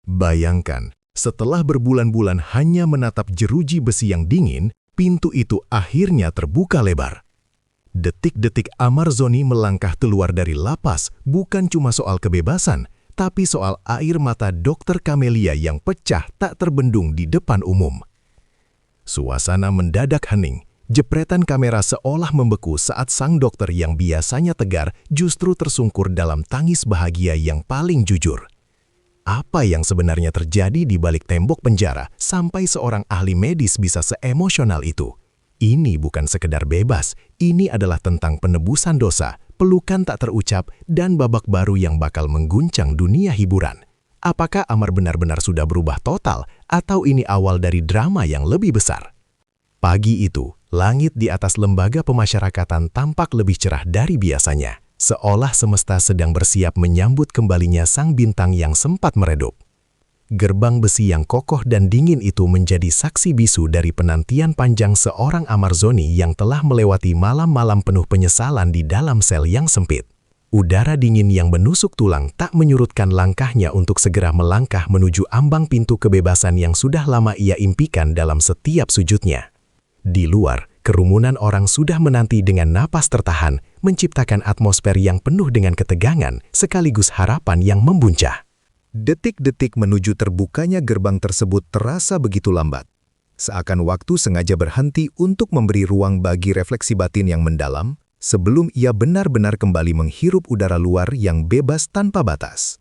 Bayangkan, setelah berbulan-bulan hanya menatap jeruji besi yang dingin, pintu itu akhirnya terbuka lebar. Detik-detik Amarzoni melangkah keluar dari lapas bukan cuma soal kebebasan, tapi soal air mata Dokter Camelia yang pecah tak terbendung di depan umum. Suasana mendadak hening, jepretan kamera seolah membeku saat sang dokter yang biasanya tegar justru tersungkur dalam tangis bahagia yang paling jujur. Apa yang sebenarnya terjadi di balik tembok penjara sampai seorang ahli medis bisa seemosional itu? Ini bukan sekedar bebas, ini adalah tentang penebusan dosa, pelukan tak terucap, dan babak baru yang bakal mengguncang dunia hiburan. Apakah Amar benar-benar sudah berubah total, atau ini awal dari drama yang lebih besar? Pagi itu, langit di atas lembaga pemasyarakatan tampak lebih cerah dari biasanya. Seolah semesta sedang bersiap menyambut kembalinya sang bintang yang sempat meredup. Gerbang besi yang kokoh dan dingin itu menjadi saksi bisu dari penantian panjang seorang Amarzoni yang telah melewati malam-malam penuh penyesalan di dalam sel yang sempit. Udara dingin yang menusuk tulang tak menyurutkan langkahnya untuk segera melangkah menuju ambang pintu kebebasan yang sudah lama ia impikan dalam setiap sujudnya. Di luar, kerumunan orang sudah menanti dengan napas tertahan, menciptakan atmosfer yang penuh dengan ketegangan sekaligus harapan yang membuncah. Detik-detik menuju terbukanya gerbang tersebut terasa begitu lambat. Seakan waktu sengaja berhenti untuk memberi ruang bagi refleksi batin yang mendalam, sebelum ia benar-benar kembali menghirup udara luar yang bebas tanpa batas.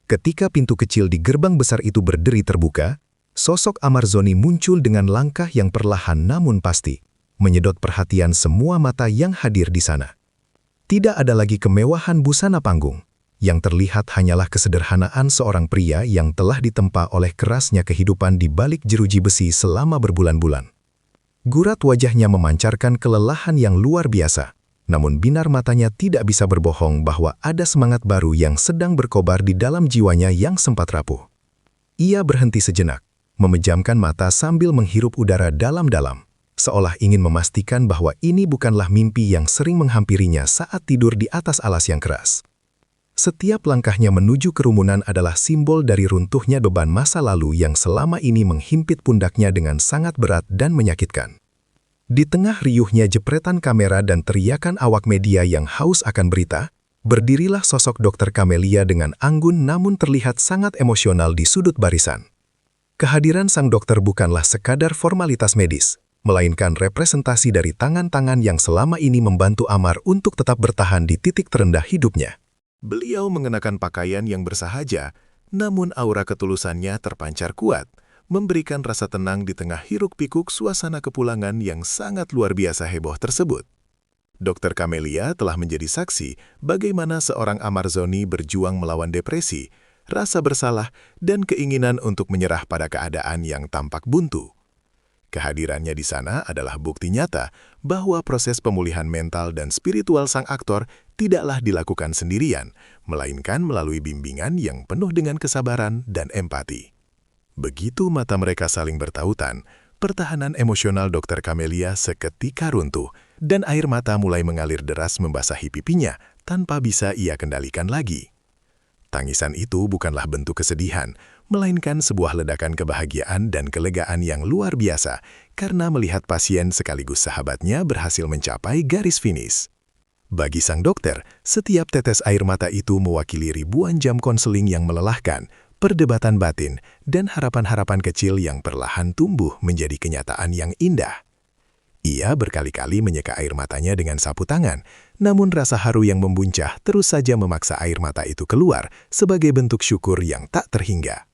Ketika pintu kecil di gerbang besar itu berderi terbuka, sosok Amarzoni muncul dengan langkah yang perlahan namun pasti, menyedot perhatian semua mata yang hadir di sana. Tidak ada lagi kemewahan busana panggung. Yang terlihat hanyalah kesederhanaan seorang pria yang telah ditempa oleh kerasnya kehidupan di balik jeruji besi selama berbulan-bulan. Gurat wajahnya memancarkan kelelahan yang luar biasa, namun binar matanya tidak bisa berbohong bahwa ada semangat baru yang sedang berkobar di dalam jiwanya yang sempat rapuh. Ia berhenti sejenak, memejamkan mata sambil menghirup udara dalam-dalam, seolah ingin memastikan bahwa ini bukanlah mimpi yang sering menghampirinya saat tidur di atas alas yang keras. Setiap langkahnya menuju kerumunan adalah simbol dari runtuhnya beban masa lalu yang selama ini menghimpit pundaknya dengan sangat berat dan menyakitkan. Di tengah riuhnya jepretan kamera dan teriakan awak media yang haus akan berita, berdirilah sosok Dokter Camelia dengan anggun namun terlihat sangat emosional di sudut barisan. Kehadiran sang dokter bukanlah sekadar formalitas medis, melainkan representasi dari tangan-tangan yang selama ini membantu Amar untuk tetap bertahan di titik terendah hidupnya. Beliau mengenakan pakaian yang bersahaja, namun aura ketulusannya terpancar kuat, memberikan rasa tenang di tengah hiruk-pikuk suasana kepulangan yang sangat luar biasa heboh tersebut. Dokter Camelia telah menjadi saksi bagaimana seorang Amarzoni berjuang melawan depresi, rasa bersalah, dan keinginan untuk menyerah pada keadaan yang tampak buntu. Kehadirannya di sana adalah bukti nyata bahwa proses pemulihan mental dan spiritual sang aktor tidaklah dilakukan sendirian, melainkan melalui bimbingan yang penuh dengan kesabaran dan empati. Begitu mata mereka saling bertautan, pertahanan emosional Dokter Camelia seketika runtuh, dan air mata mulai mengalir deras membasahi pipinya tanpa bisa ia kendalikan lagi. Tangisan itu bukanlah bentuk kesedihan, melainkan sebuah ledakan kebahagiaan dan kelegaan yang luar biasa karena melihat pasien sekaligus sahabatnya berhasil mencapai garis finish. Bagi sang dokter, setiap tetes air mata itu mewakili ribuan jam konseling yang melelahkan, perdebatan batin, dan harapan-harapan kecil yang perlahan tumbuh menjadi kenyataan yang indah. Ia berkali-kali menyeka air matanya dengan sapu tangan, namun rasa haru yang membuncah terus saja memaksa air mata itu keluar sebagai bentuk syukur yang tak terhingga.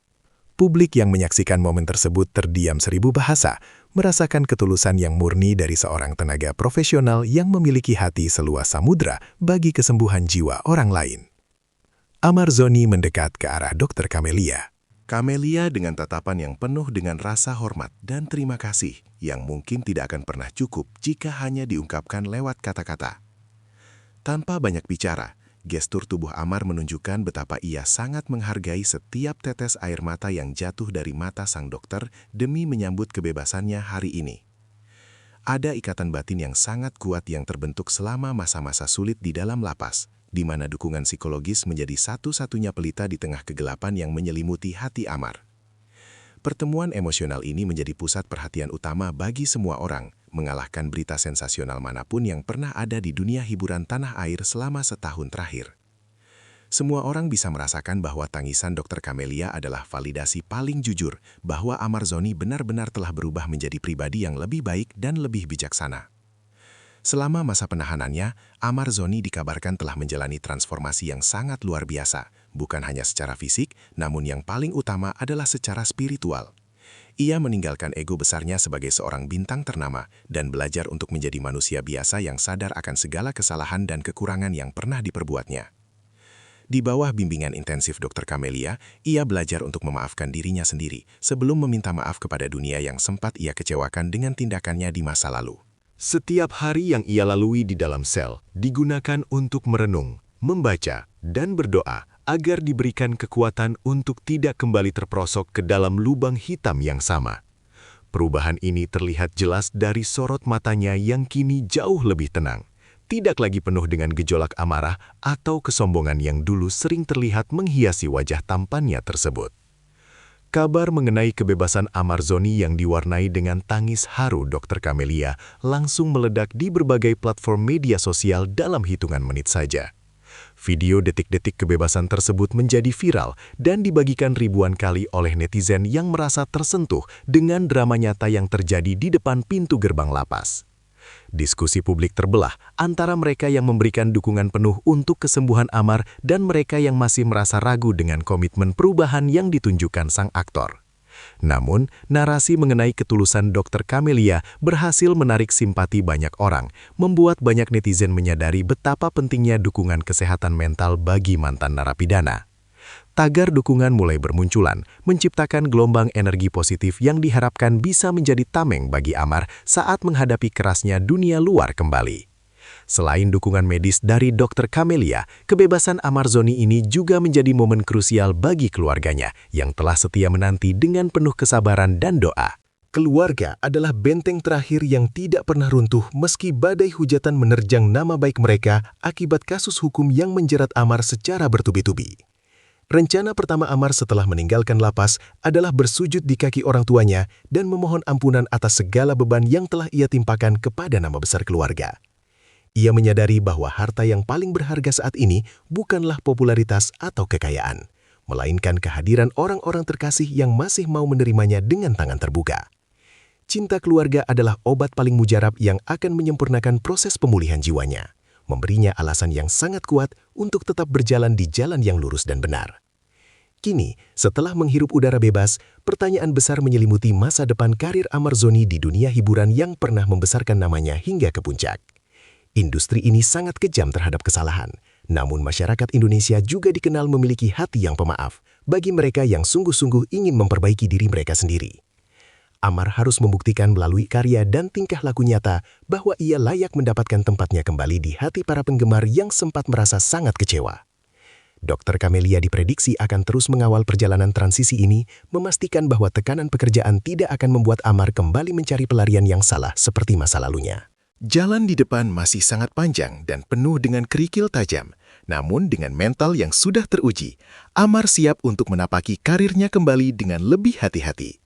Publik yang menyaksikan momen tersebut terdiam seribu bahasa, merasakan ketulusan yang murni dari seorang tenaga profesional yang memiliki hati seluas samudra bagi kesembuhan jiwa orang lain. Amarzoni mendekat ke arah Dokter Camelia. Camelia dengan tatapan yang penuh dengan rasa hormat dan terima kasih yang mungkin tidak akan pernah cukup jika hanya diungkapkan lewat kata-kata. Tanpa banyak bicara, gestur tubuh Amar menunjukkan betapa ia sangat menghargai setiap tetes air mata yang jatuh dari mata sang dokter demi menyambut kebebasannya hari ini. Ada ikatan batin yang sangat kuat yang terbentuk selama masa-masa sulit di dalam lapas, di mana dukungan psikologis menjadi satu-satunya pelita di tengah kegelapan yang menyelimuti hati Amar. Pertemuan emosional ini menjadi pusat perhatian utama bagi semua orang, mengalahkan berita sensasional manapun yang pernah ada di dunia hiburan tanah air selama setahun terakhir. Semua orang bisa merasakan bahwa tangisan Dr. Camelia adalah validasi paling jujur bahwa Amarzoni benar-benar telah berubah menjadi pribadi yang lebih baik dan lebih bijaksana. Selama masa penahanannya, Amarzoni dikabarkan telah menjalani transformasi yang sangat luar biasa, bukan hanya secara fisik, namun yang paling utama adalah secara spiritual. Ia meninggalkan ego besarnya sebagai seorang bintang ternama dan belajar untuk menjadi manusia biasa yang sadar akan segala kesalahan dan kekurangan yang pernah diperbuatnya. Di bawah bimbingan intensif Dr. Camelia, ia belajar untuk memaafkan dirinya sendiri sebelum meminta maaf kepada dunia yang sempat ia kecewakan dengan tindakannya di masa lalu. Setiap hari yang ia lalui di dalam sel digunakan untuk merenung, membaca, dan berdoa agar diberikan kekuatan untuk tidak kembali terperosok ke dalam lubang hitam yang sama. Perubahan ini terlihat jelas dari sorot matanya yang kini jauh lebih tenang. Tidak lagi penuh dengan gejolak amarah atau kesombongan yang dulu sering terlihat menghiasi wajah tampannya tersebut. Kabar mengenai kebebasan Amarzoni yang diwarnai dengan tangis haru Dr. Camelia langsung meledak di berbagai platform media sosial dalam hitungan menit saja. Video detik-detik kebebasan tersebut menjadi viral dan dibagikan ribuan kali oleh netizen yang merasa tersentuh dengan drama nyata yang terjadi di depan pintu gerbang lapas. Diskusi publik terbelah antara mereka yang memberikan dukungan penuh untuk kesembuhan Amar dan mereka yang masih merasa ragu dengan komitmen perubahan yang ditunjukkan sang aktor. Namun, narasi mengenai ketulusan Dr. Camelia berhasil menarik simpati banyak orang, membuat banyak netizen menyadari betapa pentingnya dukungan kesehatan mental bagi mantan narapidana. Tagar dukungan mulai bermunculan, menciptakan gelombang energi positif yang diharapkan bisa menjadi tameng bagi Amar saat menghadapi kerasnya dunia luar kembali. Selain dukungan medis dari Dr. Camelia, kebebasan Amarzoni ini juga menjadi momen krusial bagi keluarganya yang telah setia menanti dengan penuh kesabaran dan doa. Keluarga adalah benteng terakhir yang tidak pernah runtuh meski badai hujatan menerjang nama baik mereka akibat kasus hukum yang menjerat Amar secara bertubi-tubi. Rencana pertama Amar setelah meninggalkan lapas adalah bersujud di kaki orang tuanya dan memohon ampunan atas segala beban yang telah ia timpakan kepada nama besar keluarga. Ia menyadari bahwa harta yang paling berharga saat ini bukanlah popularitas atau kekayaan, melainkan kehadiran orang-orang terkasih yang masih mau menerimanya dengan tangan terbuka. Cinta keluarga adalah obat paling mujarab yang akan menyempurnakan proses pemulihan jiwanya, memberinya alasan yang sangat kuat untuk tetap berjalan di jalan yang lurus dan benar. Kini, setelah menghirup udara bebas, pertanyaan besar menyelimuti masa depan karir Amarzoni di dunia hiburan yang pernah membesarkan namanya hingga ke puncak. Industri ini sangat kejam terhadap kesalahan, namun masyarakat Indonesia juga dikenal memiliki hati yang pemaaf bagi mereka yang sungguh-sungguh ingin memperbaiki diri mereka sendiri. Amar harus membuktikan melalui karya dan tingkah laku nyata bahwa ia layak mendapatkan tempatnya kembali di hati para penggemar yang sempat merasa sangat kecewa. Dr. Camelia diprediksi akan terus mengawal perjalanan transisi ini, memastikan bahwa tekanan pekerjaan tidak akan membuat Amar kembali mencari pelarian yang salah seperti masa lalunya. Jalan di depan masih sangat panjang dan penuh dengan kerikil tajam. Namun dengan mental yang sudah teruji, Amar siap untuk menapaki karirnya kembali dengan lebih hati-hati.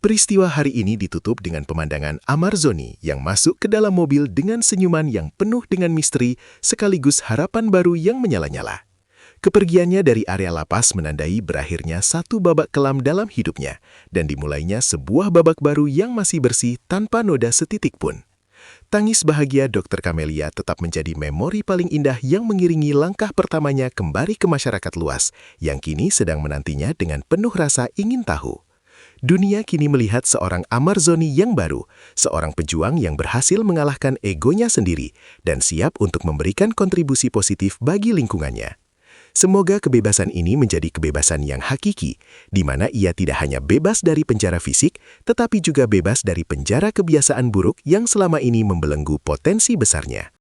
Peristiwa hari ini ditutup dengan pemandangan Amarzoni yang masuk ke dalam mobil dengan senyuman yang penuh dengan misteri sekaligus harapan baru yang menyala-nyala. Kepergiannya dari area lapas menandai berakhirnya satu babak kelam dalam hidupnya dan dimulainya sebuah babak baru yang masih bersih tanpa noda setitik pun. Tangis bahagia Dr. Camelia tetap menjadi memori paling indah yang mengiringi langkah pertamanya kembali ke masyarakat luas yang kini sedang menantinya dengan penuh rasa ingin tahu. Dunia kini melihat seorang Amarzoni yang baru, seorang pejuang yang berhasil mengalahkan egonya sendiri dan siap untuk memberikan kontribusi positif bagi lingkungannya. Semoga kebebasan ini menjadi kebebasan yang hakiki, di mana ia tidak hanya bebas dari penjara fisik, tetapi juga bebas dari penjara kebiasaan buruk yang selama ini membelenggu potensi besarnya.